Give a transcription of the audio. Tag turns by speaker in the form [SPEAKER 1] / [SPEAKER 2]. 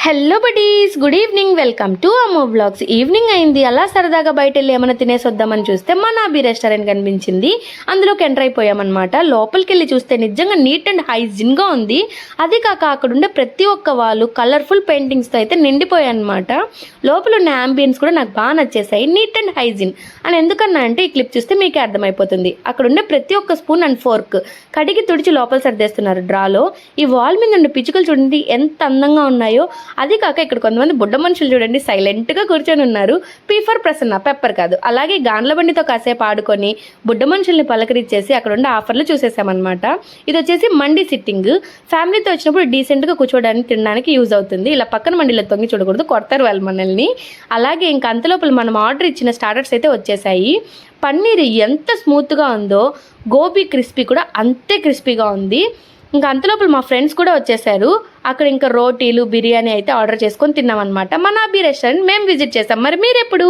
[SPEAKER 1] Hello buddies, good evening. Welcome to అమ్మో blogs. Evening అయింది, అలా సరదాగా బయట వెళ్ళి ఏమైనా తినేసి వద్దామని చూస్తే మనాబీ రెస్టారెంట్ కనిపించింది. అందులోకి ఎంటర్ అయిపోయామన్నమాట. లోపలికి వెళ్ళి చూస్తే నిజంగా నీట్ అండ్ హైజీన్గా ఉంది. అది కాక అక్కడ ఉండే ప్రతి ఒక్క వాళ్ళు కలర్ఫుల్ పెయింటింగ్స్తో అయితే నిండిపోయాయి అనమాట. లోపల ఉన్న యాంబియన్స్ కూడా నాకు బాగా నచ్చేసాయి. నీట్ అండ్ హైజీన్ అని ఎందుకన్నా అంటే ఈ క్లిప్ చూస్తే మీకే అర్థమైపోతుంది. అక్కడ ఉండే ప్రతి ఒక్క స్పూన్ అండ్ ఫోర్క్ కడిగి తుడిచి లోపల సర్దేస్తున్నారు డ్రాలో. ఈ వాల్ మీద ఉండే పిచ్చుకలు చూడండి ఎంత అందంగా ఉన్నాయో. అది కాక ఇక్కడ కొంతమంది బుడ్డ మనుషులు చూడండి సైలెంట్గా కూర్చొని ఉన్నారు. పీ ఫర్ ప్రసన్న, పెప్పర్ కాదు. అలాగే గాండ్ల బండితో కాసేపు ఆడుకొని బుడ్డ మనుషుల్ని పలకరించేసి అక్కడ ఉండే ఆఫర్లు చూసేసామన్నమాట. ఇది వచ్చేసి మండి సిట్టింగ్. ఫ్యామిలీతో వచ్చినప్పుడు డీసెంట్గా కూర్చోడానికి తినడానికి యూజ్ అవుతుంది. ఇలా పక్కన మండిలో తొంగి చూడకూడదు, కొడతారు వాళ్ళు మనల్ని. అలాగే ఇంకా అంతలోపల మనం ఆర్డర్ ఇచ్చిన స్టార్టర్స్ అయితే వచ్చేసాయి. పన్నీర్ ఎంత స్మూత్గా ఉందో, గోబీ క్రిస్పీ కూడా అంతే క్రిస్పీగా ఉంది. ఇంకా అంతలోపల మా ఫ్రెండ్స్ కూడా వచ్చేసారు. అక్కడ ఇంకా రోటీలు, బిర్యానీ అయితే ఆర్డర్ చేసుకొని తిన్నాం అనమాట. మనాబీ రెస్టారెంట్ మేము విజిట్ చేస్తాం. మరి మీరు ఎప్పుడు?